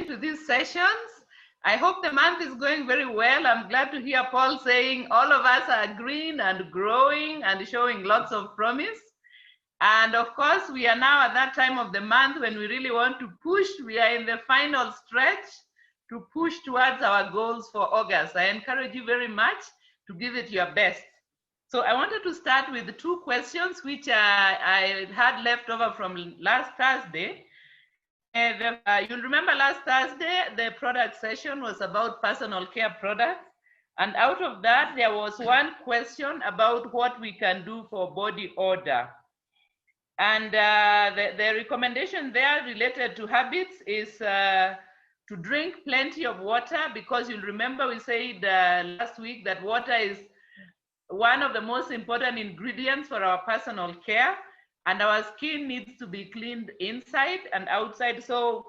to these sessions. I hope the month is going very well. I'm glad to hear Paul saying all of us are green and growing and showing lots of promise. And of course, we are now at that time of the month when we really want to push. We are in the final stretch to push towards our goals for August. I encourage you very much to give it your best. So I wanted to start with two questions which I had left over from last Thursday. You'll remember last Thursday, the product session was about personal care products. And out of that, there was one question about what we can do for body odor. And the recommendation there related to habits is to drink plenty of water, because you'll remember we said last week that water is one of the most important ingredients for our personal care, and our skin needs to be cleaned inside and outside. So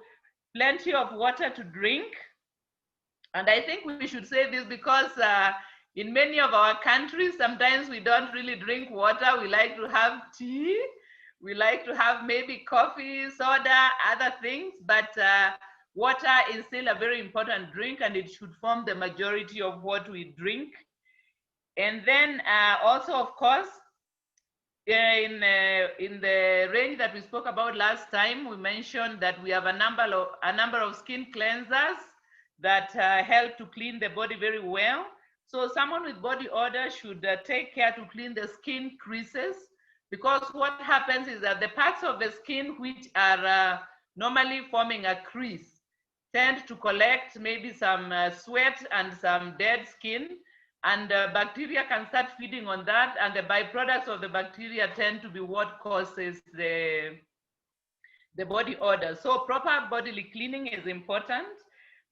plenty of water to drink. And I think we should say this because in many of our countries, sometimes we don't really drink water. We like to have tea. We like to have maybe coffee, soda, other things, but water is still a very important drink, and it should form the majority of what we drink. And then also, of course, in the range that we spoke about last time, we mentioned that we have a number of skin cleansers that help to clean the body very well. So someone with body odor should take care to clean the skin creases, because what happens is that the parts of the skin which are normally forming a crease tend to collect maybe some sweat and some dead skin, and bacteria can start feeding on that, and the byproducts of the bacteria tend to be what causes the body odor. So proper bodily cleaning is important.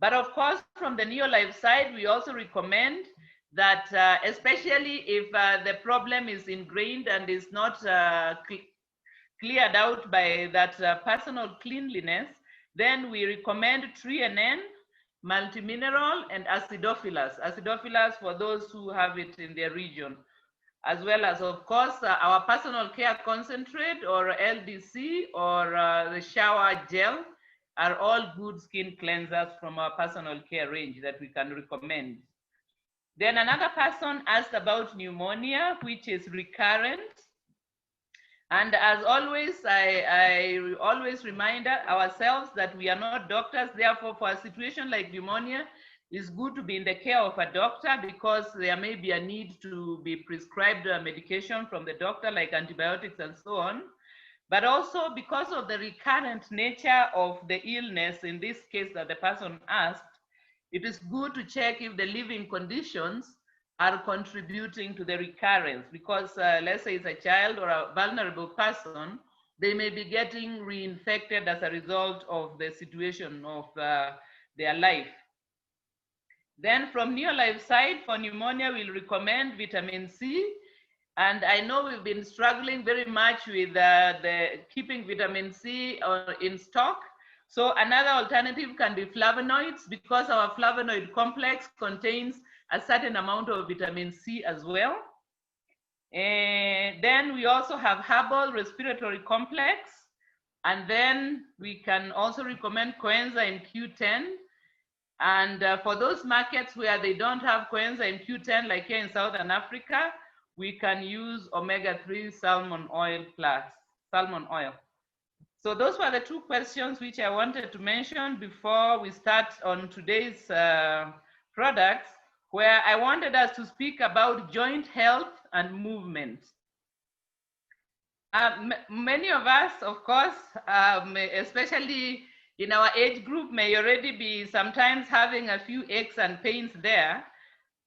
But of course, from the Neolife side, we also recommend that especially if the problem is ingrained and is not cleared out by that personal cleanliness, then we recommend 3NN, multimineral, and acidophilus. Acidophilus for those who have it in their region, as well as, of course, our personal care concentrate or LDC or the shower gel are all good skin cleansers from our personal care range that we can recommend. Then another person asked about pneumonia, which is recurrent. And as always, I always remind ourselves that we are not doctors. Therefore, for a situation like pneumonia, it's good to be in the care of a doctor, because there may be a need to be prescribed medication from the doctor, like antibiotics and so on. But also because of the recurrent nature of the illness, in this case that the person asked, it is good to check if the living conditions are contributing to the recurrence, because let's say it's a child or a vulnerable person, they may be getting reinfected as a result of the situation of their life. Then from Neolife side, for pneumonia, we'll recommend vitamin C. And I know we've been struggling very much with the keeping vitamin C in stock. So another alternative can be flavonoids, because our flavonoid complex contains a certain amount of vitamin C as well. And then we also have herbal respiratory complex. And then we can also recommend coenzyme Q10. And for those markets where they don't have coenzyme Q10, like here in Southern Africa, we can use omega-3 salmon oil plus salmon oil. So those were the two questions which I wanted to mention before we start on today's products, where I wanted us to speak about joint health and movement. Many of us, of course, especially in our age group, may already be sometimes having a few aches and pains there,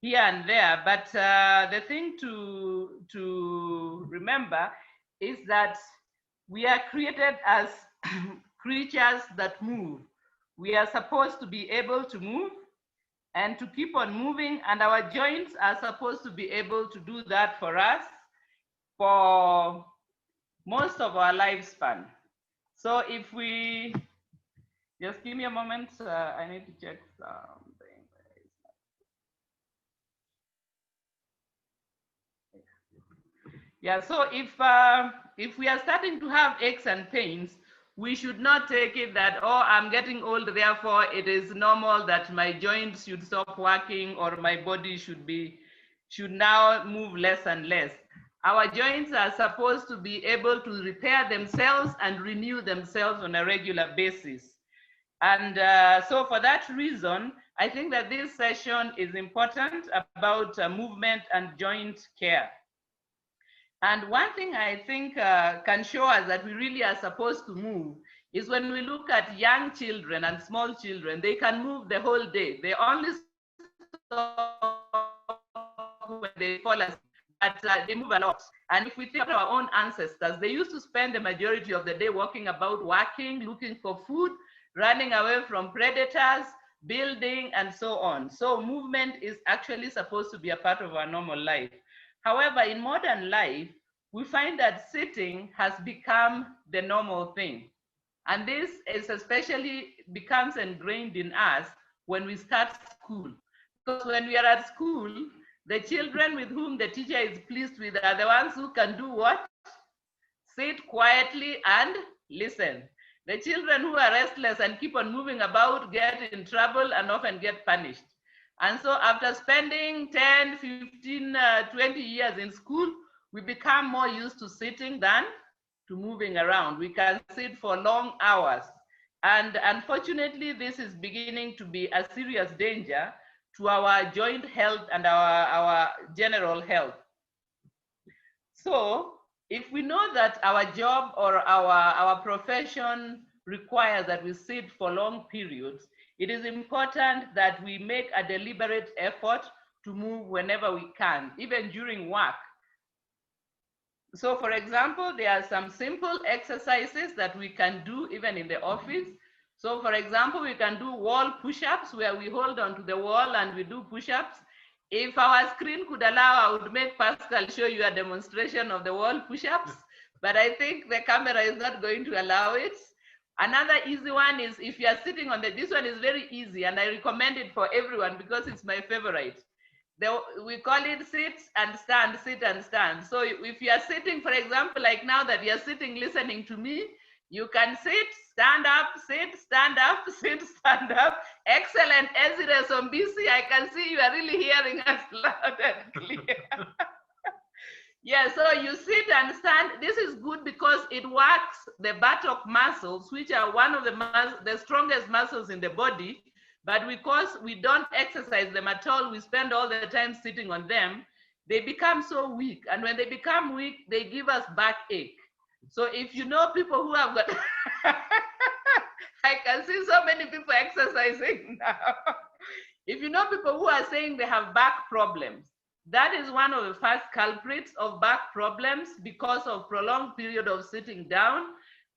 here and there. But the thing to remember is that we are created as creatures that move. We are supposed to be able to move and to keep on moving, and our joints are supposed to be able to do that for us for most of our lifespan. So if we, just give me a moment, I need to check something. Yeah, so if we are starting to have aches and pains, we should not take it that, oh, I'm getting old, therefore it is normal that my joints should stop working or my body should now move less and less. Our joints are supposed to be able to repair themselves and renew themselves on a regular basis. And so for that reason, I think that this session is important about movement and joint care. And one thing I think can show us that we really are supposed to move is when we look at young children and small children. They can move the whole day. They only stop when they fall asleep, but they move a lot. And if we think about our own ancestors, they used to spend the majority of the day walking about, working, looking for food, running away from predators, building, and so on. So movement is actually supposed to be a part of our normal life. However, in modern life, we find that sitting has become the normal thing. And this is especially becomes ingrained in us when we start school. Because when we are at school, the children with whom the teacher is pleased with are the ones who can do what? Sit quietly and listen. The children who are restless and keep on moving about get in trouble and often get punished. And so after spending 10, 15, 20 years in school, we become more used to sitting than to moving around. We can sit for long hours. And unfortunately, this is beginning to be a serious danger to our joint health and our general health. So if we know that our job or our profession requires that we sit for long periods, it is important that we make a deliberate effort to move whenever we can, even during work. So for example, there are some simple exercises that we can do even in the office. So for example, we can do wall push-ups where we hold onto the wall and we do push-ups. If our screen could allow, I would make Pascal show you a demonstration of the wall push-ups, but I think the camera is not going to allow it. Another easy one is if you are sitting on this one is very easy and I recommend it for everyone because it's my favorite. We call it sit and stand, sit and stand. So if you are sitting, for example, like now that you're sitting listening to me, you can sit, stand up, sit, stand up, sit, stand up. Excellent, Ezra Sombisi. I can see you are really hearing us loud and clear. Yeah, so you sit and stand. This is good because it works the buttock muscles, which are one of the strongest muscles in the body. But because we don't exercise them at all, we spend all the time sitting on them, they become so weak. And when they become weak, they give us backache. So if you know people who have got, I can see so many people exercising now. If you know people who are saying they have back problems, that is one of the first culprits of back problems because of prolonged period of sitting down,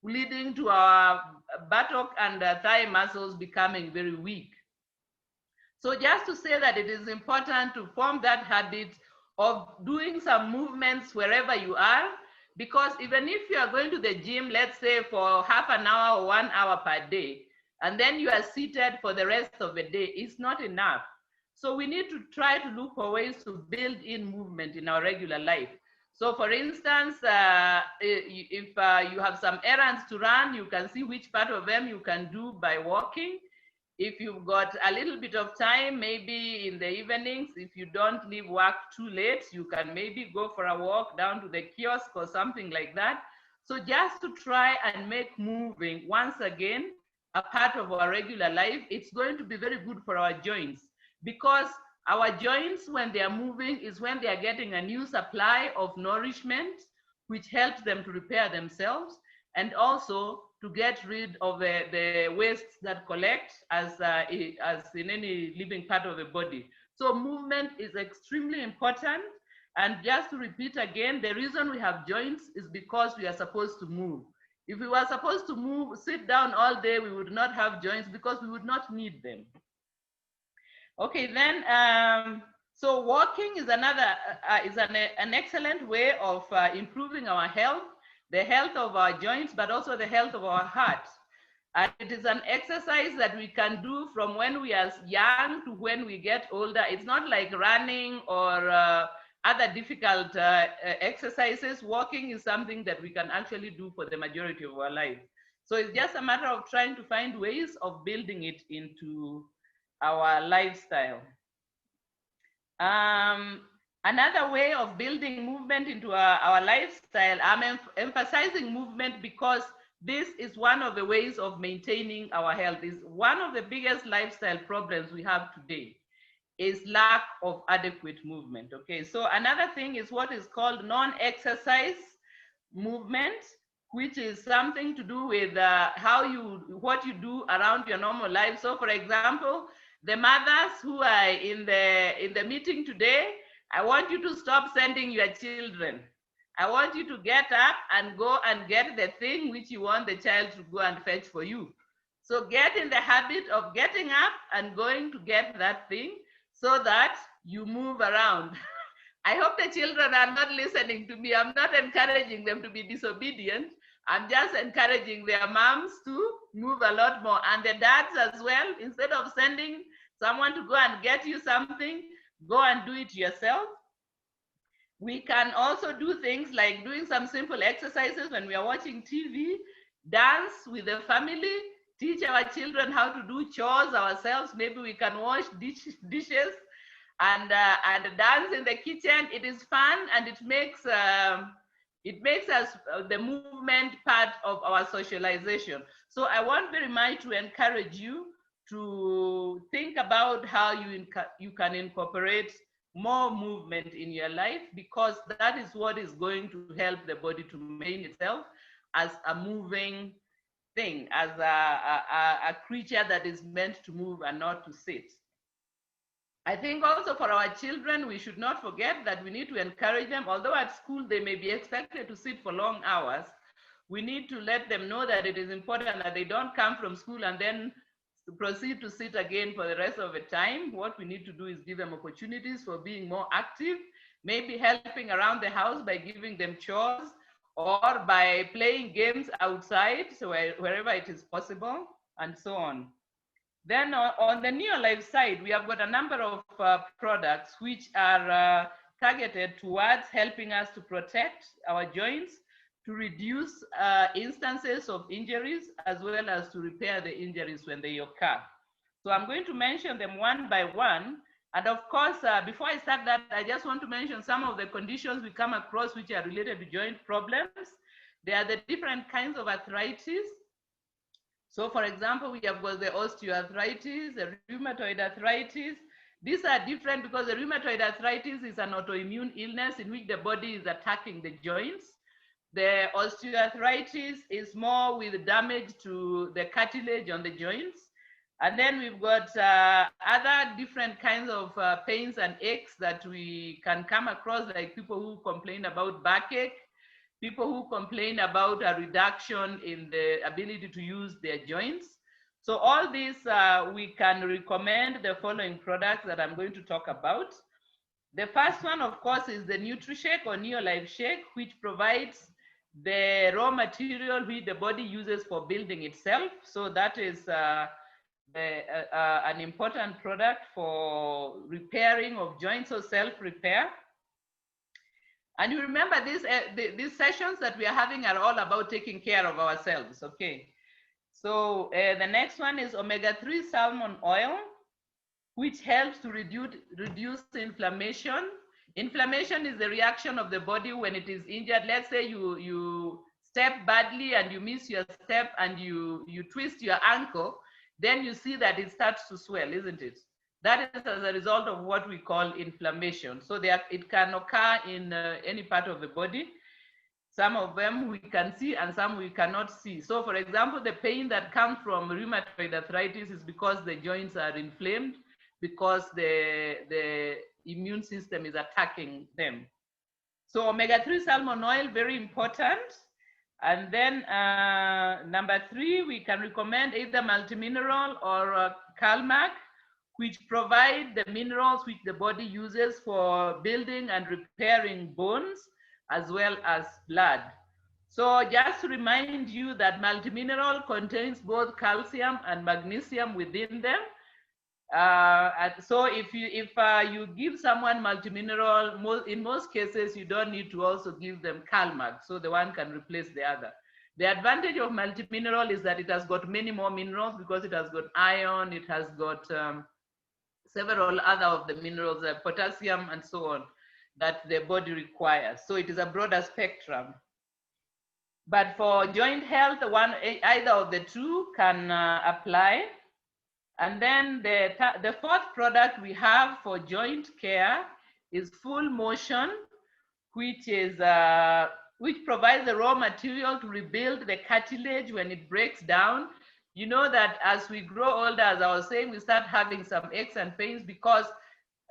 leading to our buttock and thigh muscles becoming very weak. So just to say that it is important to form that habit of doing some movements wherever you are, because even if you are going to the gym, let's say for half an hour or 1 hour per day, and then you are seated for the rest of the day, it's not enough. So we need to try to look for ways to build in movement in our regular life. So for instance, if you have some errands to run, you can see which part of them you can do by walking. If you've got a little bit of time, maybe in the evenings, if you don't leave work too late, you can maybe go for a walk down to the kiosk or something like that. So just to try and make moving once again a part of our regular life, it's going to be very good for our joints, because our joints, when they are moving, is when they are getting a new supply of nourishment, which helps them to repair themselves and also to get rid of the wastes that collect as in any living part of the body. So movement is extremely important. And just to repeat again, the reason we have joints is because we are supposed to move. If we were supposed to move, sit down all day, we would not have joints because we would not need them. Okay, then, so walking is another, an excellent way of improving our health, the health of our joints, but also the health of our heart. And it is an exercise that we can do from when we are young to when we get older. It's not like running or other difficult exercises. Walking is something that we can actually do for the majority of our life. So it's just a matter of trying to find ways of building it into our lifestyle. Another way of building movement into our lifestyle, I'm emphasizing movement because this is one of the ways of maintaining our health. Is one of the biggest lifestyle problems we have today is lack of adequate movement. Okay, so another thing is what is called non-exercise movement, which is something to do with what you do around your normal life. So for example, the mothers who are in the meeting today, I want you to stop sending your children. I want you to get up and go and get the thing which you want the child to go and fetch for you. So get in the habit of getting up and going to get that thing so that you move around. I hope the children are not listening to me. I'm not encouraging them to be disobedient. I'm just encouraging their moms to move a lot more. And the dads as well, instead of sending someone to go and get you something, go and do it yourself. We can also do things like doing some simple exercises when we are watching TV, dance with the family, teach our children how to do chores ourselves. Maybe we can wash dishes and dance in the kitchen. It is fun, and it makes us the movement part of our socialization. So I want very much to encourage you to think about how you can incorporate more movement in your life, because that is what is going to help the body to maintain itself as a moving thing, as a creature that is meant to move and not to sit. I think also for our children, we should not forget that we need to encourage them. Although at school they may be expected to sit for long hours, we need to let them know that it is important that they don't come from school and then proceed to sit again for the rest of the time. What we need to do is give them opportunities for being more active, maybe helping around the house by giving them chores or by playing games outside, so wherever it is possible, and so on. Then on the Neolife side, we have got a number of products which are targeted towards helping us to protect our joints, to reduce instances of injuries, as well as to repair the injuries when they occur. So I'm going to mention them one by one. And of course, before I start that, I just want to mention some of the conditions we come across which are related to joint problems. There are the different kinds of arthritis. So for example, we have got the osteoarthritis, the rheumatoid arthritis. These are different because the rheumatoid arthritis is an autoimmune illness in which the body is attacking the joints. The osteoarthritis is more with damage to the cartilage on the joints. And then we've got other different kinds of pains and aches that we can come across, like people who complain about backache, people who complain about a reduction in the ability to use their joints. So all these, we can recommend the following products that I'm going to talk about. The first one, of course, is the NutriShake or Neolife Shake, which provides the raw material which the body uses for building itself. So that is an important product for repairing of joints, or self-repair. And you remember these sessions that we are having are all about taking care of ourselves, okay? So the next one is omega-3 salmon oil, which helps to reduce inflammation. Inflammation is the reaction of the body when it is injured. Let's say you step badly and you miss your step and you twist your ankle, then you see that it starts to swell, isn't it? That is as a result of what we call inflammation. So it can occur in any part of the body. Some of them we can see and some we cannot see. So for example, the pain that comes from rheumatoid arthritis is because the joints are inflamed, because the immune system is attacking them. So omega-3 salmon oil, very important. And then number 3, we can recommend either multimineral or Calmac, which provide the minerals which the body uses for building and repairing bones, as well as blood. So just to remind you that multimineral contains both calcium and magnesium within them. So if you give someone multimineral, in most cases, you don't need to also give them Calmac, so the one can replace the other. The advantage of multimineral is that it has got many more minerals because it has got iron, it has got several other of the minerals, potassium and so on, that the body requires. So it is a broader spectrum. But for joint health, either of the two can apply. And then the fourth product we have for joint care is Full Motion, which provides the raw material to rebuild the cartilage when it breaks down. You know that as we grow older, as I was saying, we start having some aches and pains because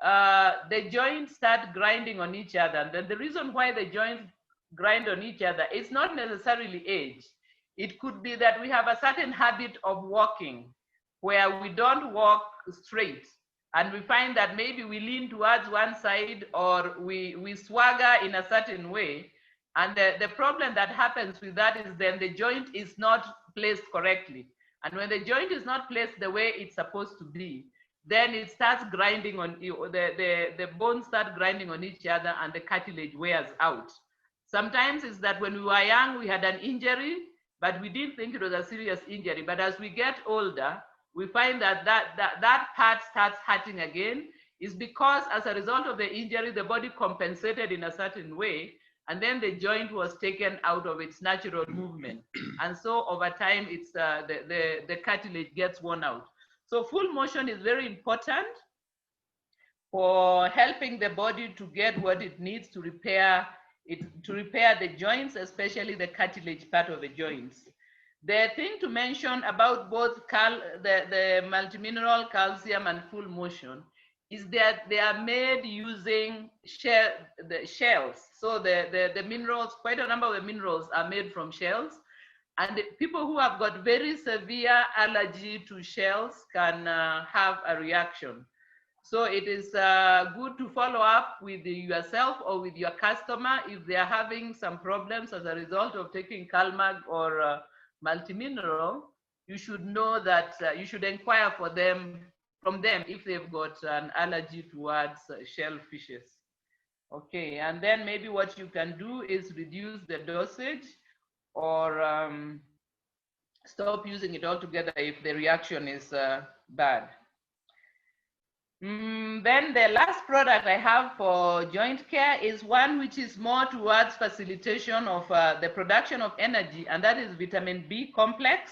the joints start grinding on each other. And the reason why the joints grind on each other is not necessarily age. It could be that we have a certain habit of walking where we don't walk straight. And we find that maybe we lean towards one side or we swagger in a certain way. And the problem that happens with that is then the joint is not placed correctly. And when the joint is not placed the way it's supposed to be, then it starts grinding on you. The bones start grinding on each other and the cartilage wears out. Sometimes it's that when we were young, we had an injury, but we didn't think it was a serious injury. But as we get older, we find that that part starts hurting again. Is because as a result of the injury, the body compensated in a certain way, and then the joint was taken out of its natural movement. And so over time, it's the cartilage gets worn out. So full motion is very important for helping the body to get what it needs to repair the joints, especially the cartilage part of the joints. The thing to mention about both the multimineral, calcium, and full motion is that they are made using the shells. So the minerals, quite a number of the minerals are made from shells. And people who have got very severe allergy to shells can have a reaction. So it is good to follow up with yourself or with your customer if they are having some problems as a result of taking CalMag or multimineral. You should know that you should inquire from them if they've got an allergy towards shellfishes. Okay, and then maybe what you can do is reduce the dosage or stop using it altogether if the reaction is bad. Then the last product I have for joint care is one which is more towards facilitation of the production of energy, and that is vitamin B complex,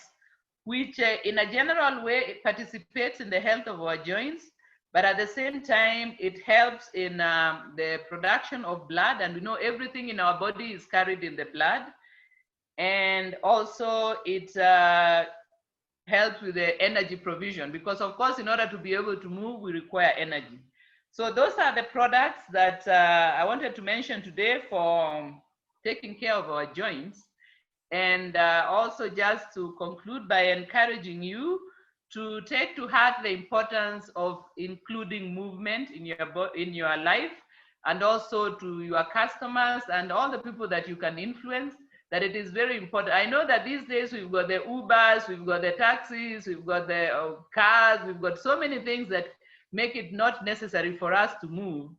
which in a general way it participates in the health of our joints, but at the same time it helps in the production of blood, and we know everything in our body is carried in the blood, and also it helps with the energy provision, because of course in order to be able to move we require energy. So those are the products that I wanted to mention today for taking care of our joints, and also just to conclude by encouraging you to take to heart the importance of including movement in your life, and also to your customers and all the people that you can influence, that it is very important. I know that these days we've got the Ubers, we've got the taxis, we've got the cars, we've got so many things that make it not necessary for us to move.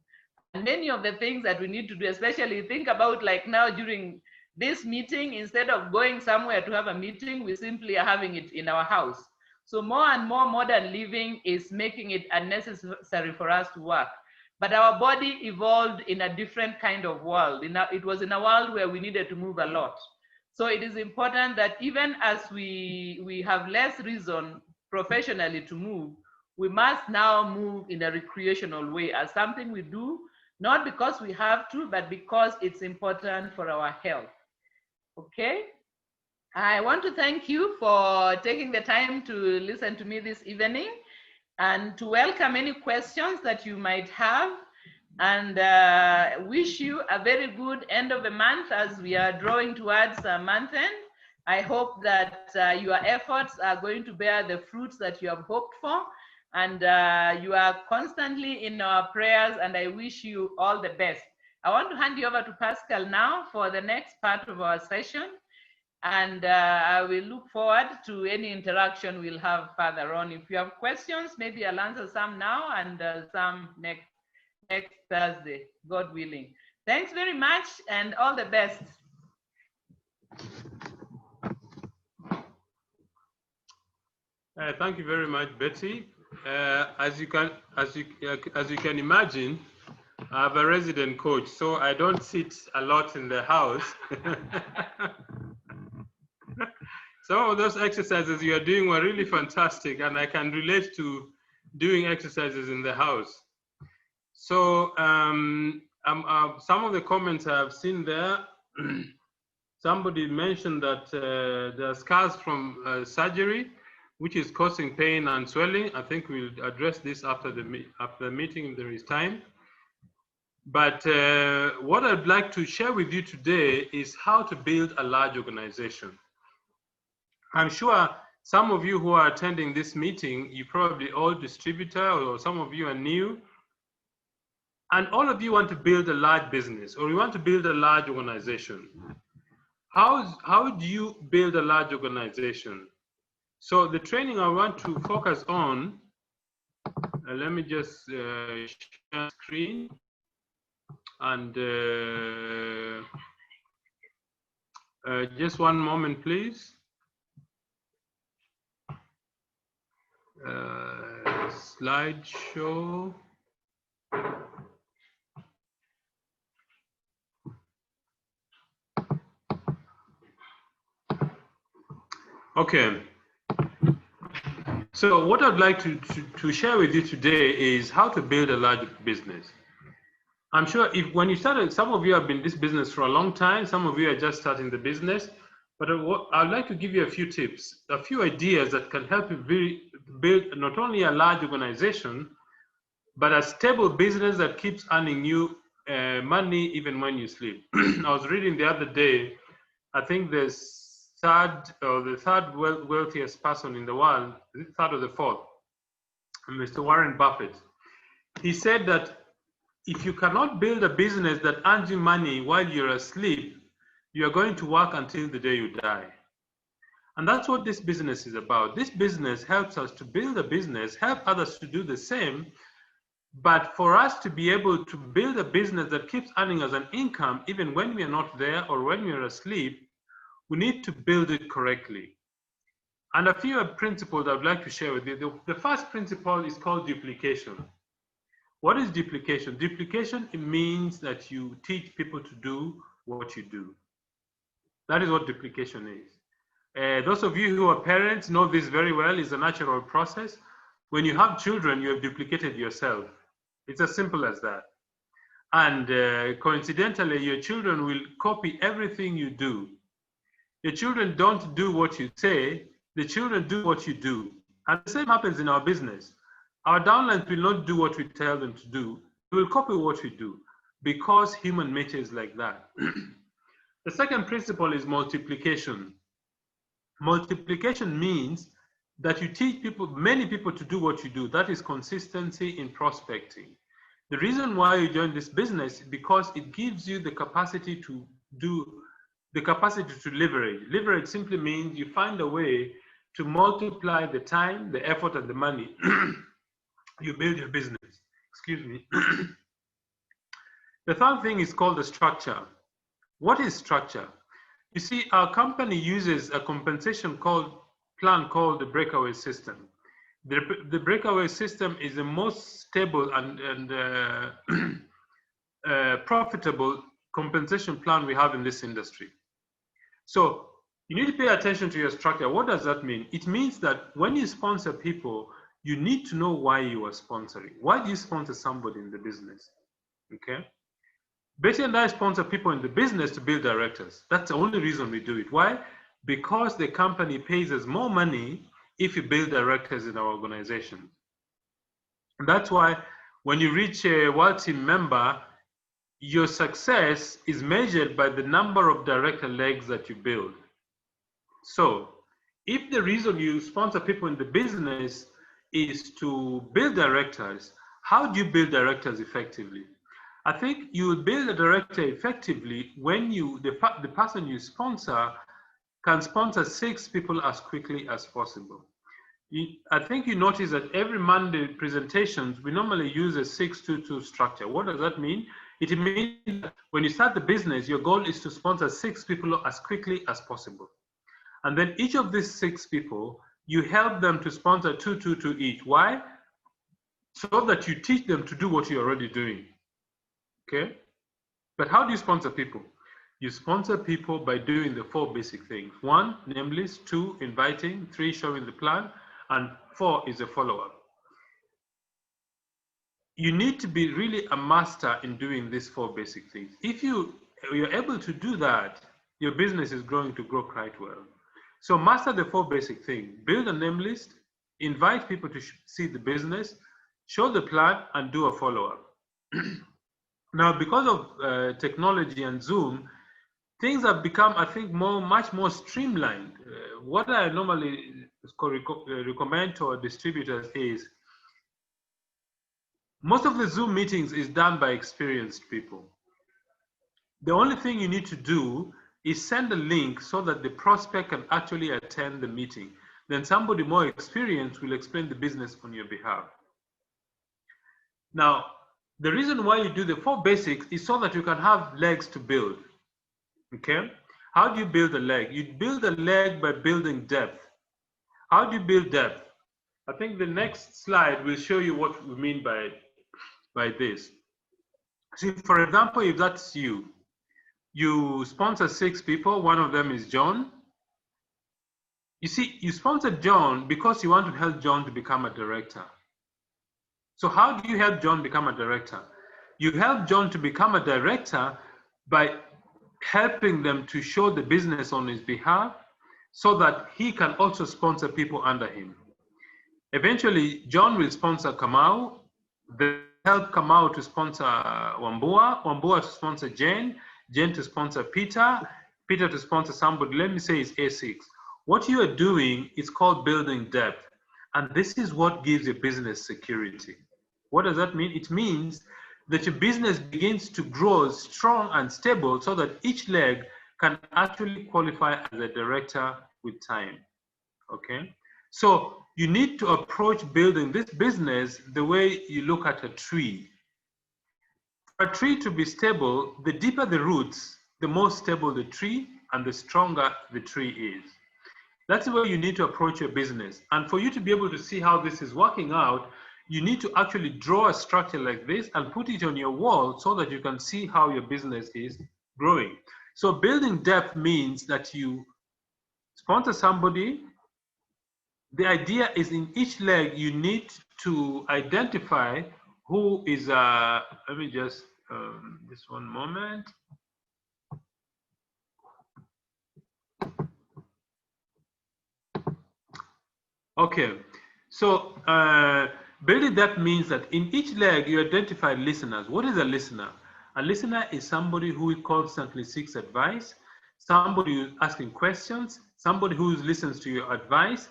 And many of the things that we need to do, especially think about like now during this meeting, instead of going somewhere to have a meeting, we simply are having it in our house. So more and more modern living is making it unnecessary for us to work. But our body evolved in a different kind of world. It was in a world where we needed to move a lot. So it is important that even as we have less reason professionally to move, we must now move in a recreational way as something we do, not because we have to, but because it's important for our health. Okay? I want to thank you for taking the time to listen to me this evening, and to welcome any questions that you might have, and wish you a very good end of the month as we are drawing towards month end. I hope that your efforts are going to bear the fruits that you have hoped for, and you are constantly in our prayers, and I wish you all the best. I want to hand you over to Pascal now for the next part of our session. And I will look forward to any interaction we'll have further on. If you have questions, maybe I'll answer some now and some next Thursday, God willing. Thanks very much and all the best. Thank you very much, Betty. As you can imagine, I have a resident coach, so I don't sit a lot in the house. Some of those exercises you are doing were really fantastic, and I can relate to doing exercises in the house. So some of the comments I've seen there, somebody mentioned that there are scars from surgery, which is causing pain and swelling. I think we'll address this after the meeting if there is time. But what I'd like to share with you today is how to build a large organization. I'm sure some of you who are attending this meeting, you probably all distributor, or some of you are new, and all of you want to build a large business, or you want to build a large organization. How do you build a large organization? So the training I want to focus on, let me just share screen, and just one moment, please. Slideshow. Okay. So what I'd like to share with you today is how to build a large business. I'm sure when you started, some of you have been in this business for a long time, some of you are just starting the business, but I'd like to give you a few tips, a few ideas that can help you build not only a large organization, but a stable business that keeps earning you money even when you sleep. I was reading the other day, I think the third wealthiest person in the world, the third or the fourth, Mr. Warren Buffett. He said that if you cannot build a business that earns you money while you're asleep, you are going to work until the day you die. And that's what this business is about. This business helps us to build a business, help others to do the same. But for us to be able to build a business that keeps earning us an income, even when we are not there or when we are asleep, we need to build it correctly. And a few principles I'd like to share with you. The first principle is called duplication. What is duplication? Duplication, it means that you teach people to do what you do. That is what duplication is. Those of you who are parents know this very well. It's a natural process. When you have children, you have duplicated yourself. It's as simple as that. And coincidentally, your children will copy everything you do. Your children don't do what you say, the children do what you do. And the same happens in our business. Our downlines will not do what we tell them to do. They will copy what we do because human nature is like that. The second principle is multiplication. Multiplication means that you teach many people to do what you do. That is consistency in prospecting. The reason why you join this business is because it gives you the capacity to leverage. Leverage simply means you find a way to multiply the time, the effort, and the money you build your business. Excuse me. The third thing is called the structure. What is structure? You see, our company uses a compensation plan called the breakaway system. The breakaway system is the most stable and profitable compensation plan we have in this industry. So you need to pay attention to your structure. What does that mean? It means that when you sponsor people, you need to know why you are sponsoring. Why do you sponsor somebody in the business? Okay. Betty and I sponsor people in the business to build directors. That's the only reason we do it. Why? Because the company pays us more money if you build directors in our organization. And that's why when you reach a World Team member, your success is measured by the number of director legs that you build. So if the reason you sponsor people in the business is to build directors, how do you build directors effectively? I think you will build a director effectively when the person you sponsor can sponsor 6 people as quickly as possible. I think you notice that every Monday presentations, we normally use a 6-2-2 structure. What does that mean? It means that when you start the business, your goal is to sponsor 6 people as quickly as possible. And then each of these 6 people you help them to sponsor two each. Why? So that you teach them to do what you're already doing. Okay? But how do you sponsor people? You sponsor people by doing the 4 basic things. 1, name list. 2, inviting. 3, showing the plan. And 4 is a follow-up. You need to be really a master in doing these 4 basic things. If you're able to do that, your business is going to grow quite well. So master the 4 basic things. Build a name list, invite people to see the business, show the plan, and do a follow-up. Now, because of technology and Zoom, things have become, I think, much more streamlined. What I normally recommend to our distributors is most of the Zoom meetings is done by experienced people. The only thing you need to do is send a link so that the prospect can actually attend the meeting. Then somebody more experienced will explain the business on your behalf. Now, the reason why you do the 4 basics is so that you can have legs to build. Okay? How do you build a leg? You build a leg by building depth. How do you build depth? I think the next slide will show you what we mean by this. See, for example, if that's you, you sponsor 6 people, one of them is John. You see, you sponsored John because you want to help John to become a director. So how do you help John become a director? You help John to become a director by helping them to show the business on his behalf so that he can also sponsor people under him. Eventually, John will sponsor Kamau, then help Kamau to sponsor Wambua, Wambua to sponsor Jane, Jane to sponsor Peter, Peter to sponsor somebody, let me say it's A6. What you are doing is called building depth, and this is what gives your business security. What does that mean? It means that your business begins to grow strong and stable so that each leg can actually qualify as a director with time, okay? So you need to approach building this business the way you look at a tree. For a tree to be stable, the deeper the roots, the more stable the tree and the stronger the tree is. That's the way you need to approach your business. And for you to be able to see how this is working out, you need to actually draw a structure like this and put it on your wall so that you can see how your business is growing. So building depth means that you sponsor somebody. The idea is in each leg, you need to identify who is, let me just one moment. Okay, so building depth means that in each leg, you identify listeners. What is a listener? A listener is somebody who constantly seeks advice, somebody who's asking questions, somebody who listens to your advice.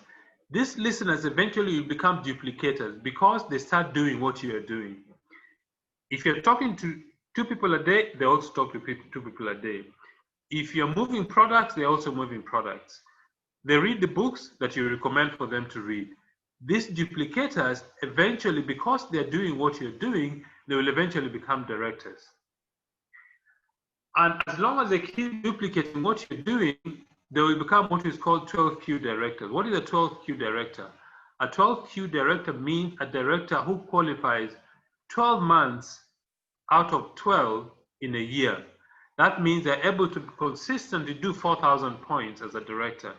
These listeners eventually will become duplicators because they start doing what you are doing. If you're talking to 2 people a day, they also talk to 2 people a day. If you're moving products, they're also moving products. They read the books that you recommend for them to read. These duplicators, eventually, because they're doing what you're doing, they will eventually become directors. And as long as they keep duplicating what you're doing, they will become what is called 12Q directors. What is a 12Q director? A 12Q director means a director who qualifies 12 months out of 12 in a year. That means they're able to consistently do 4,000 points as a director.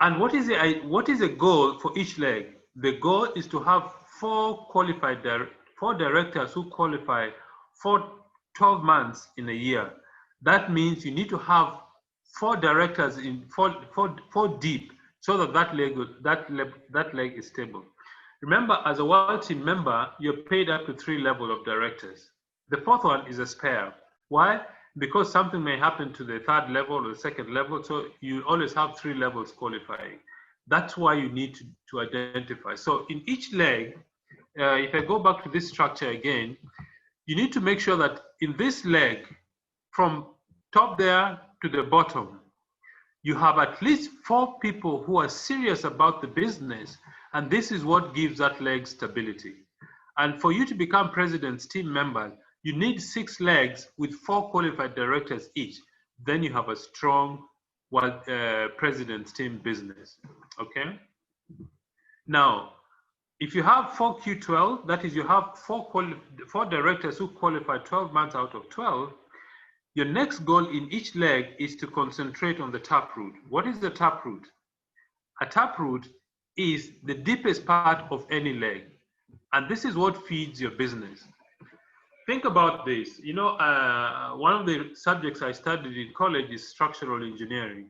And what is the goal for each leg? The goal is to have 4 directors who qualify for 12 months in a year. That means you need to have 4 directors in 4 deep so that leg is stable. Remember, as a World Team member, you're paid up to 3 levels of directors. The 4th one is a spare. Why? Because something may happen to the 3rd level or the 2nd level, so you always have 3 levels qualifying. That's why you need to identify. So in each leg, if I go back to this structure again, you need to make sure that in this leg, from top there to the bottom, you have at least 4 people who are serious about the business, and this is what gives that leg stability. And for you to become president's team member, you need 6 legs with 4 qualified directors each. Then you have a strong what president's team business. Okay. Now, if you have 4Q12, that is, you have four directors who qualify 12 months out of 12. Your next goal in each leg is to concentrate on the taproot. What is the taproot? A taproot is the deepest part of any leg, and this is what feeds your business. Think about this. You know, one of the subjects I studied in college is structural engineering.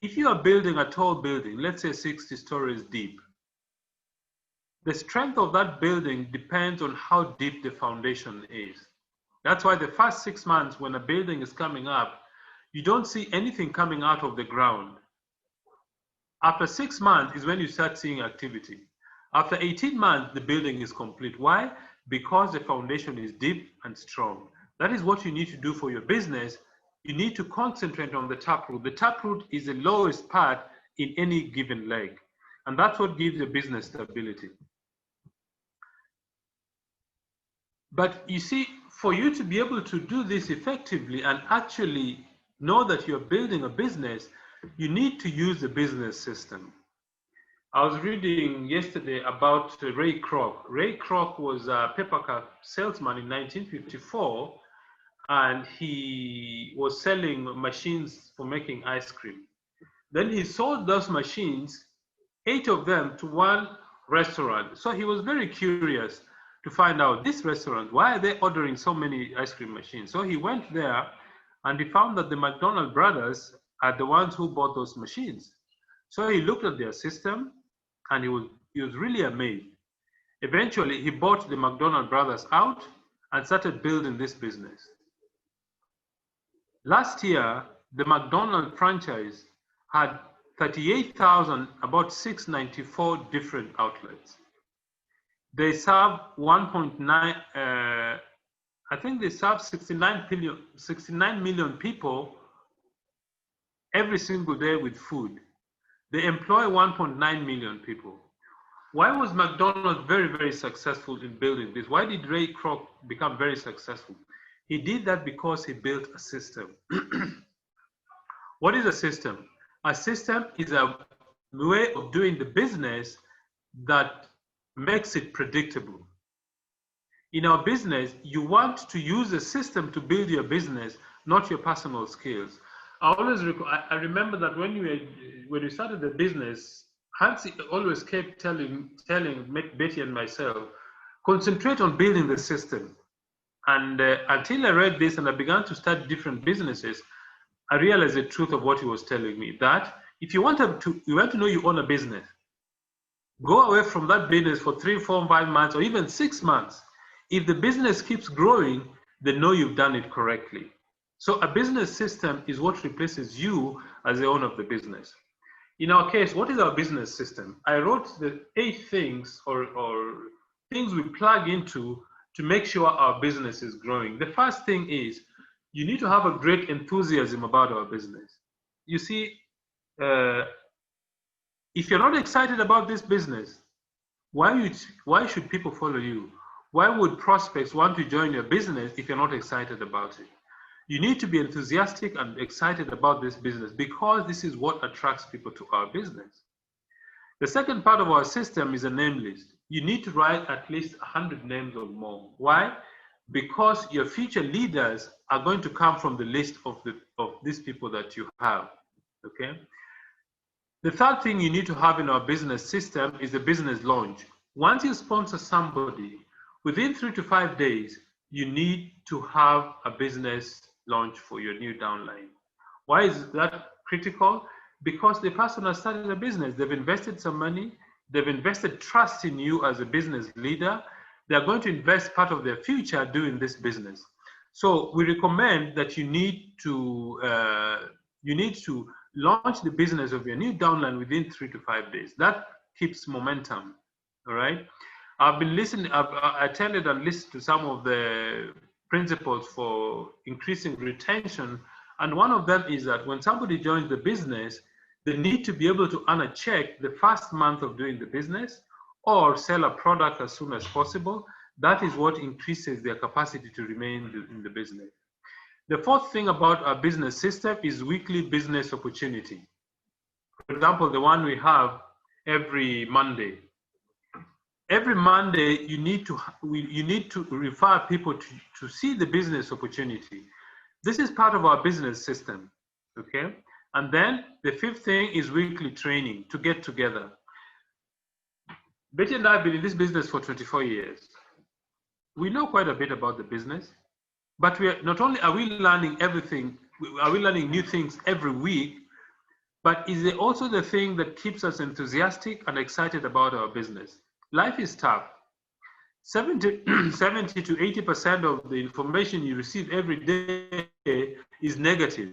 If you are building a tall building, let's say 60 stories deep, the strength of that building depends on how deep the foundation is. That's why the first 6 months when a building is coming up, you don't see anything coming out of the ground. After 6 months is when you start seeing activity. After 18 months, the building is complete. Why? Because the foundation is deep and strong. That is what you need to do for your business. You need to concentrate on the taproot. The taproot is the lowest part in any given leg. And that's what gives your business stability. But you see, for you to be able to do this effectively and actually know that you're building a business, you need to use the business system. I was reading yesterday about Ray Kroc. Ray Kroc was a paper cup salesman in 1954, and he was selling machines for making ice cream. Then he sold those machines, 8 of them, to one restaurant. So he was very curious to find out, this restaurant, why are they ordering so many ice cream machines? So he went there and he found that the McDonald brothers are the ones who bought those machines. So he looked at their system and he was really amazed. Eventually, he bought the McDonald brothers out and started building this business. Last year, the McDonald franchise had 38,000, about 694 different outlets. They serve 1.9, I think they serve 69 million people every single day with food. They employ 1.9 million people. Why was McDonald's very, very successful in building this? Why did Ray Kroc become very successful? He did that because he built a system. What is a system? A system is a way of doing the business that makes it predictable. In our business, you want to use a system to build your business, not your personal skills. I remember that when we started the business, Hansi always kept telling Betty and myself, concentrate on building the system. And until I read this and I began to start different businesses, I realized the truth of what he was telling me, that if you want to know you own a business, go away from that business for 3, 4, 5 months, or even 6 months. If the business keeps growing, then know you've done it correctly. So a business system is what replaces you as the owner of the business. In our case, what is our business system? I wrote the 8 things or things we plug into to make sure our business is growing. The first thing is you need to have a great enthusiasm about our business. You see, if you're not excited about this business, why should people follow you? Why would prospects want to join your business if you're not excited about it? You need to be enthusiastic and excited about this business because this is what attracts people to our business. The second part of our system is a name list. You need to write at least 100 names or more. Why? Because your future leaders are going to come from the list of these people that you have. Okay. The third thing you need to have in our business system is a business launch. Once you sponsor somebody, within 3 to 5 days, you need to have a business launch for your new downline. Why is that critical? Because the person has started a business. They've invested some money. They've invested trust in you as a business leader. They're going to invest part of their future doing this business. So we recommend that you need to launch the business of your new downline within 3 to 5 days. That keeps momentum. All right. I've been listening. I've attended and listened to some of the principles for increasing retention, and one of them is that when somebody joins the business, they need to be able to earn a check the first month of doing the business or sell a product as soon as possible. That is what increases their capacity to remain in the business. The fourth thing about our business system is weekly business opportunity. For example, the one we have every Monday. Every Monday, you need to refer people to see the business opportunity. This is part of our business system, okay? And then the fifth thing is weekly training to get together. Betty and I have been in this business for 24 years. We know quite a bit about the business, but not only are we learning everything, are we learning new things every week, but is it also the thing that keeps us enthusiastic and excited about our business? Life is tough. 70 to 80% of the information you receive every day is negative.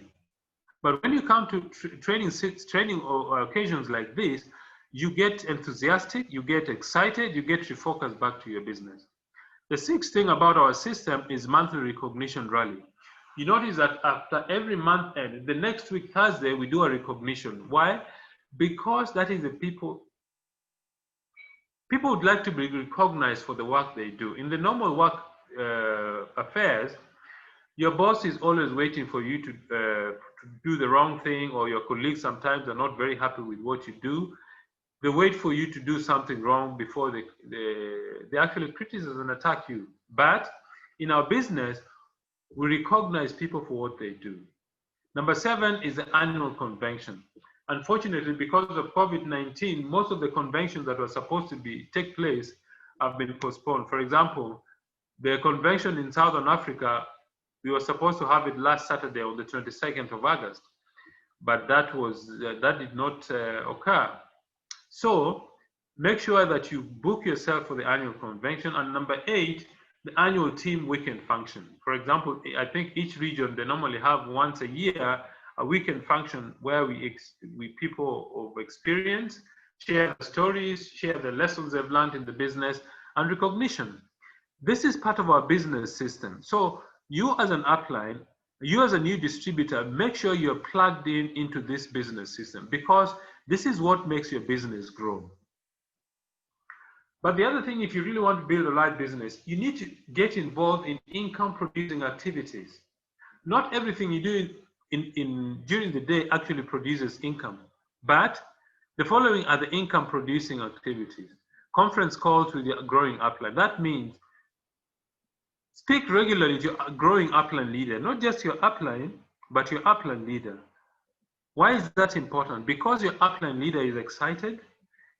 But when you come to training or occasions like this, you get enthusiastic, you get excited, you get refocused back to your business. The sixth thing about our system is monthly recognition rally. You notice that after every month end, the next week, Thursday, we do a recognition. Why? Because that is the people would like to be recognized for the work they do. In the normal work affairs, your boss is always waiting for you to do the wrong thing, or your colleagues sometimes are not very happy with what you do. They wait for you to do something wrong before they actually criticize and attack you. But in our business, we recognize people for what they do. Number 7 is the annual convention. Unfortunately, because of COVID-19, most of the conventions that were supposed to take place have been postponed. For example, the convention in Southern Africa, we were supposed to have it last Saturday on the 22nd of August, but that did not occur. So make sure that you book yourself for the annual convention. And number 8, the annual team weekend function. For example, I think each region, they normally have once a year a weekend function where we people of experience share the stories, share the lessons they've learned in the business, and recognition. This is part of our business system. So you as an upline, you as a new distributor, make sure you're plugged into this business system, because this is what makes your business grow. But the other thing, if you really want to build a live business, you need to get involved in income producing activities. Not everything you do during the day actually produces income, but the following are the income producing activities. Conference calls with your growing upline. That means speak regularly to your growing upline leader, not just your upline, but your upline leader. Why is that important? Because your upline leader is excited,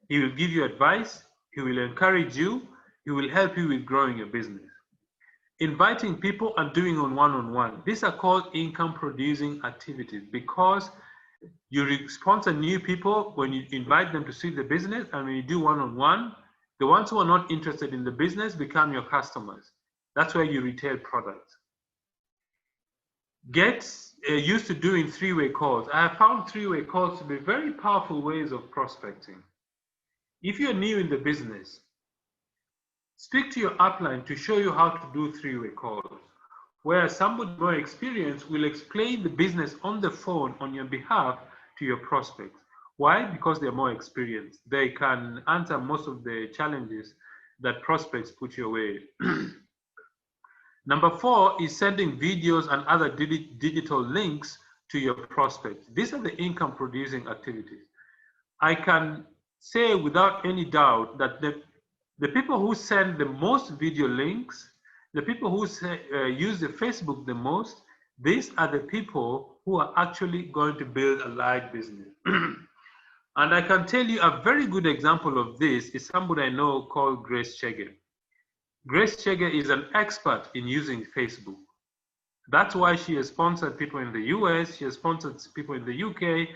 he will give you advice, he will encourage you, he will help you with growing your business. Inviting people and doing on one-on-one. These are called income producing activities, because you sponsor new people when you invite them to see the business, and when you do one-on-one, the ones who are not interested in the business become your customers. That's where you retail products. Get used to doing three-way calls. I have found three-way calls to be very powerful ways of prospecting. If you're new in the business, speak to your upline to show you how to do three-way calls, where somebody more experienced will explain the business on the phone on your behalf to your prospects. Why? Because they're more experienced. They can answer most of the challenges that prospects put your way. Number 4 is sending videos and other digital links to your prospects. These are the income producing activities. I can say without any doubt that the people who send the most video links, the people who use the Facebook the most, these are the people who are actually going to build a live business. And I can tell you a very good example of this is somebody I know called Grace Chege. Grace Chege is an expert in using Facebook. That's why she has sponsored people in the US, she has sponsored people in the UK.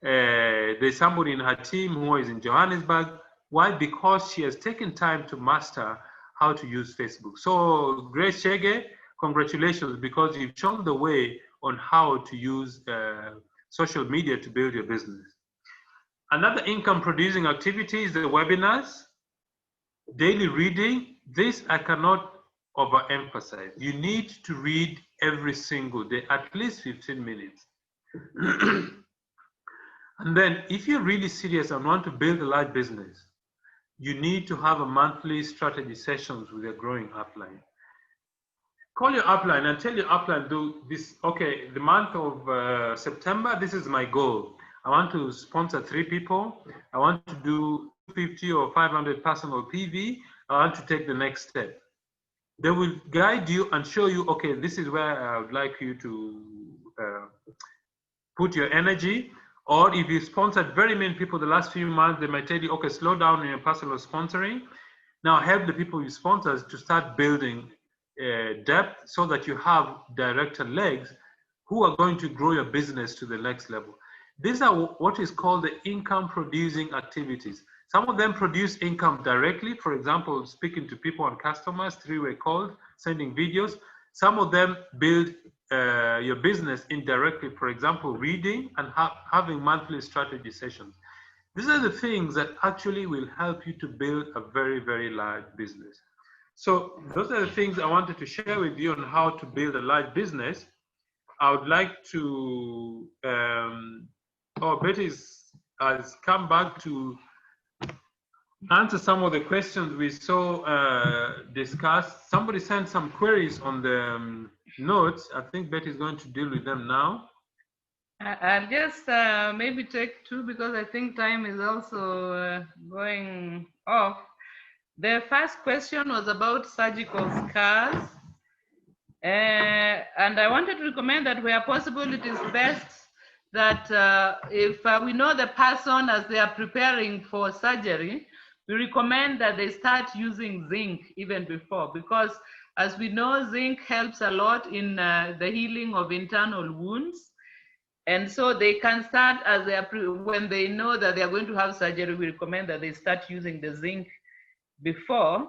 There's somebody in her team who is in Johannesburg. Why? Because she has taken time to master how to use Facebook. So Grace Chege, congratulations, because you've shown the way on how to use social media to build your business. Another income producing activity is the webinars, daily reading. This I cannot overemphasize. You need to read every single day, at least 15 minutes. And then if you're really serious and want to build a large business, you need to have a monthly strategy sessions with your growing upline. call your upline and tell your upline, do this, okay, the month of September, this is my goal. I want to sponsor 3 people. I want to do 250 or 500 personal PV. I want to take the next step. They will guide you and show you, okay, this is where I would like you to put your energy. Or if you sponsored very many people the last few months, they might tell you, okay, slow down in your personal sponsoring. Now help the people you sponsor to start building depth so that you have director legs who are going to grow your business to the next level. These are what is called the income producing activities. Some of them produce income directly, for example, speaking to people and customers, 3-way calls, sending videos. Some of them build your business indirectly, for example, reading and having monthly strategy sessions. These are the things that actually will help you to build a very, very large business. So those are the things I wanted to share with you on how to build a large business. I would like to, Betty has come back to answer some of the questions we saw discussed. Somebody sent some queries on the notes. I think Betty is going to deal with them now. I'll just maybe take 2 because I think time is also going off. The first question was about surgical scars. And I wanted to recommend that where possible, it is best that if we know the person as they are preparing for surgery, we recommend that they start using zinc even before, because as we know, zinc helps a lot in the healing of internal wounds. And so they can start as they are when they know that they are going to have surgery, we recommend that they start using the zinc before.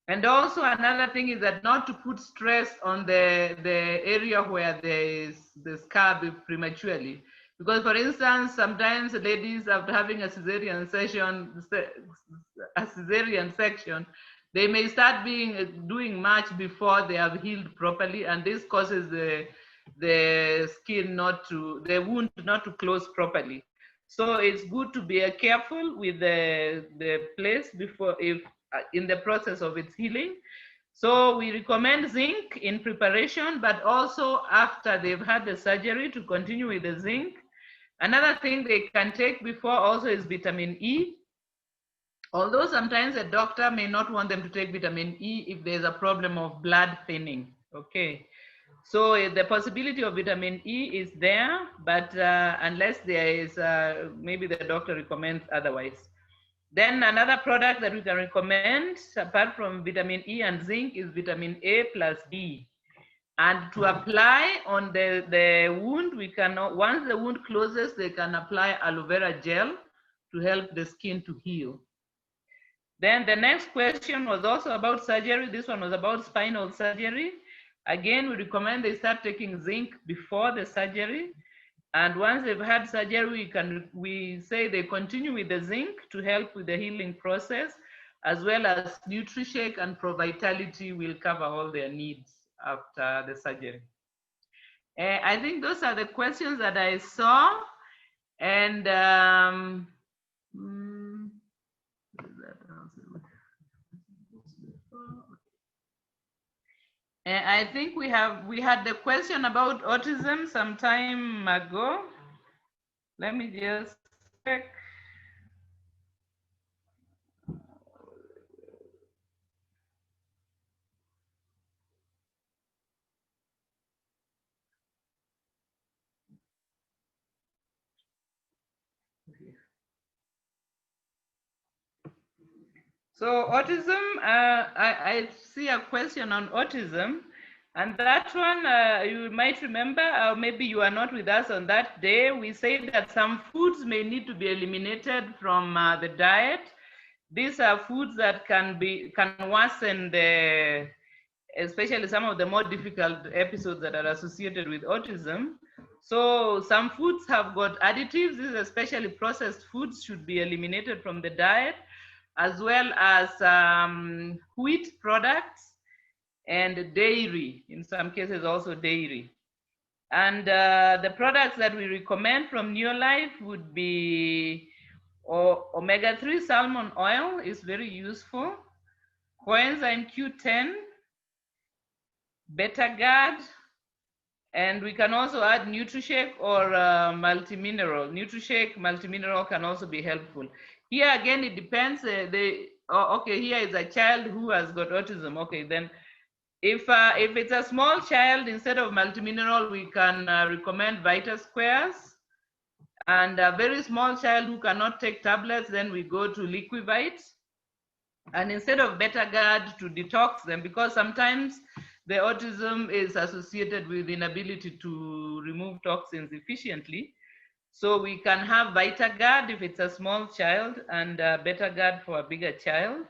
And also another thing is that not to put stress on the area where there is the scar prematurely. Because for instance, sometimes ladies after having a cesarean section, they may start doing much before they have healed properly, and this causes the skin the wound not to close properly. So it's good to be careful with the place before, if in the process of its healing. So we recommend zinc in preparation, but also after they've had the surgery to continue with the zinc. Another thing they can take before also is vitamin E. Although sometimes a doctor may not want them to take vitamin E if there's a problem of blood thinning, okay? So the possibility of vitamin E is there, but unless there is, maybe the doctor recommends otherwise. Then another product that we can recommend, apart from vitamin E and zinc, is vitamin A plus D. And to apply on the wound, we can, once the wound closes, they can apply aloe vera gel to help the skin to heal. Then the next question was also about surgery. This one was about spinal surgery. Again, we recommend they start taking zinc before the surgery. And once they've had surgery, we say they continue with the zinc to help with the healing process, as well as NutriShake and ProVitality will cover all their needs after the surgery. I think those are the questions that I saw. And I think we had the question about autism some time ago. Let me just check. So autism, I see a question on autism, and that one you might remember, or maybe you are not with us on that day. We said that some foods may need to be eliminated from the diet. These are foods that can worsen especially some of the more difficult episodes that are associated with autism. So some foods have got additives. These especially processed foods should be eliminated from the diet, as well as wheat products and dairy, in some cases also dairy. And the products that we recommend from Neolife would be omega-3 salmon oil is very useful, coenzyme Q10, BetaGuard, and we can also add NutriShake or multimineral. NutriShake, multimineral can also be helpful. Here again, it depends. Okay, here is a child who has got autism. Okay, then if it's a small child, instead of multimineral, we can recommend Vita Squares. And a very small child who cannot take tablets, then we go to Liquivite. And instead of BetaGuard, to detox them, because sometimes the autism is associated with inability to remove toxins efficiently. So we can have VitaGuard if it's a small child, and BetaGuard for a bigger child.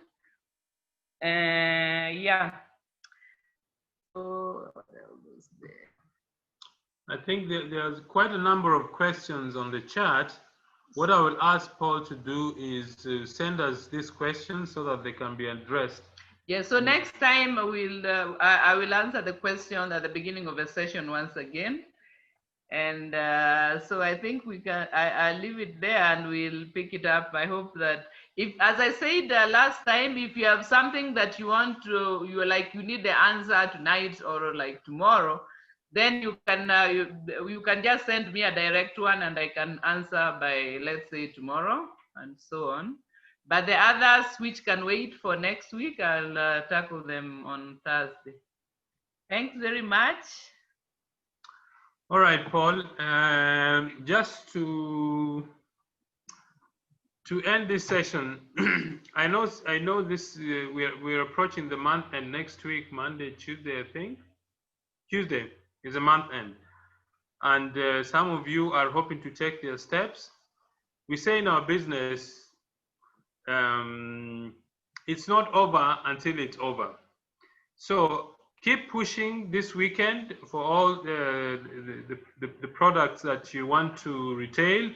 Yeah. So what else is there? I think there's quite a number of questions on the chat. What I will ask Paul to do is to send us these questions so that they can be addressed. Yeah, so next time I will answer the question at the beginning of the session once again. And so I think we can, I'll leave it there and we'll pick it up. I hope that if, as I said last time, if you have something that you want to, you need the answer tonight or like tomorrow, then you can just send me a direct one and I can answer by, let's say, tomorrow and so on. But the others which can wait for next week, I'll tackle them on Thursday. Thanks very much. All right, Paul. Just to end this session, I know this. We're approaching the month end next week, Monday, Tuesday, I think. Tuesday is a month end, and some of you are hoping to take their steps. We say in our business, it's not over until it's over. So keep pushing this weekend for all the products that you want to retail,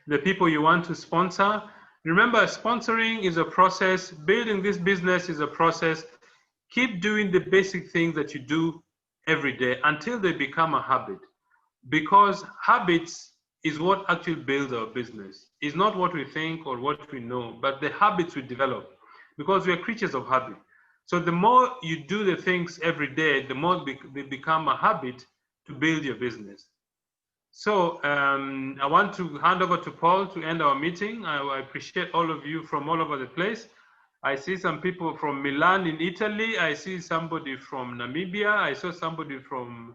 the people you want to sponsor. Remember, sponsoring is a process. Building this business is a process. Keep doing the basic things that you do every day until they become a habit. Because habits is what actually builds our business. It's not what we think or what we know, but the habits we develop. Because we are creatures of habit. So the more you do the things every day, the more they become a habit to build your business. So I want to hand over to Paul to end our meeting. I appreciate all of you from all over the place. I see some people from Milan in Italy. I see somebody from Namibia. I saw somebody from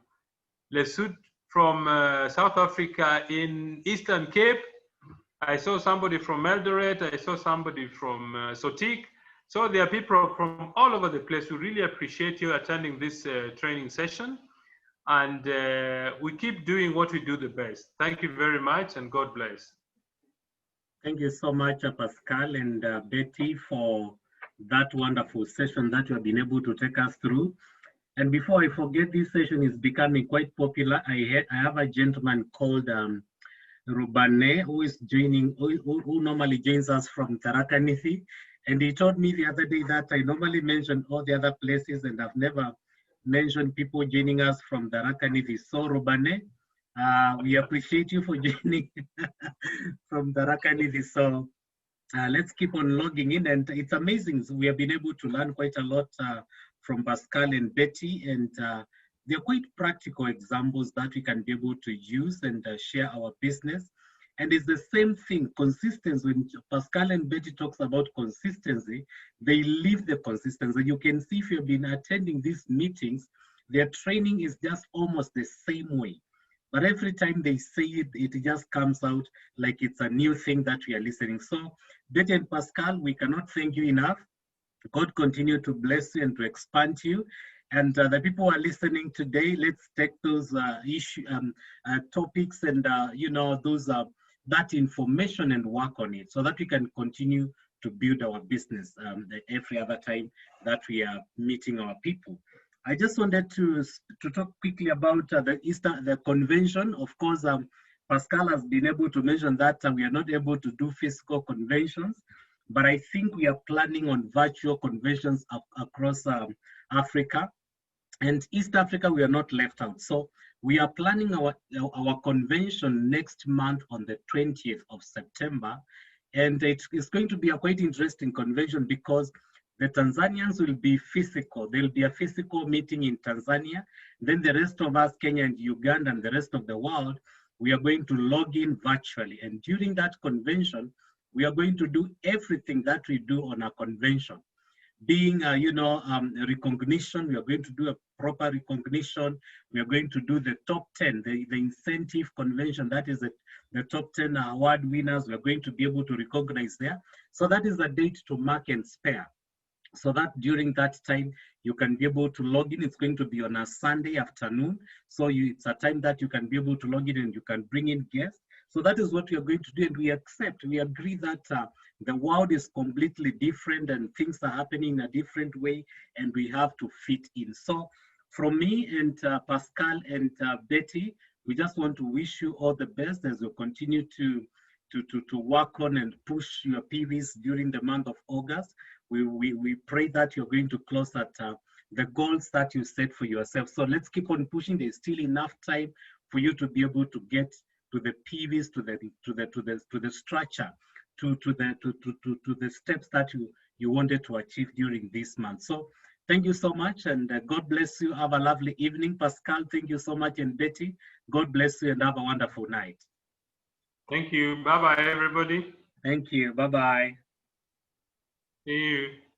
Lesotho, from South Africa in Eastern Cape. I saw somebody from Eldoret. I saw somebody from Sotik. So there are people from all over the place. We really appreciate you attending this training session. And we keep doing what we do the best. Thank you very much and God bless. Thank you so much, Pascal and Betty, for that wonderful session that you have been able to take us through. And before I forget, this session is becoming quite popular. I have a gentleman called Rubane who is joining, who normally joins us from Tarakanisi. And he told me the other day that I normally mention all the other places and I've never mentioned people joining us from Tarakanisi. So Rubane, we appreciate you for joining from Tarakanisi. So let's keep on logging in, and it's amazing. So we have been able to learn quite a lot from Pascal and Betty, and they're quite practical examples that we can be able to use and share our business. And it's the same thing, consistency. When Pascal and Betty talks about consistency, they live the consistency. You can see if you've been attending these meetings, their training is just almost the same way. But every time they say it, it just comes out like it's a new thing that we are listening. So Betty and Pascal, we cannot thank you enough. God continue to bless you and to expand you. And the people who are listening today, let's take those topics and those that information and work on it so that we can continue to build our business every other time that we are meeting our people. I just wanted to talk quickly about the convention. Of course, Pascal has been able to mention that we are not able to do physical conventions, but I think we are planning on virtual conventions across Africa. And East Africa, we are not left out. So we are planning our convention next month on the 20th of September. And it's going to be a quite interesting convention because The Tanzanians will be physical. There'll be a physical meeting in Tanzania. Then the rest of us, Kenya and Uganda and the rest of the world, we are going to log in virtually. And during that convention, we are going to do everything that we do on a convention. Being, recognition, we are going to do a proper recognition. We are going to do the top 10, the incentive convention, that is the top 10 award winners. We are going to be able to recognize there. So that is the date to mark and spare. So that during that time, you can be able to log in. It's going to be on a Sunday afternoon. So it's a time that you can be able to log in and you can bring in guests. So that is what we are going to do. And we agree that the world is completely different and things are happening in a different way and we have to fit in. So from me and Pascal and Betty, we just want to wish you all the best as you continue to work on and push your PVs during the month of August. We pray that you're going to close at the goals that you set for yourself. So let's keep on pushing. There's still enough time for you to be able to get to the PVs, to the structure, to the steps that you wanted to achieve during this month. So thank you so much, and God bless you. Have a lovely evening. Pascal, thank you so much, and Betty, God bless you and have a wonderful night. Thank you. Bye-bye, everybody. Thank you. Bye-bye. See you.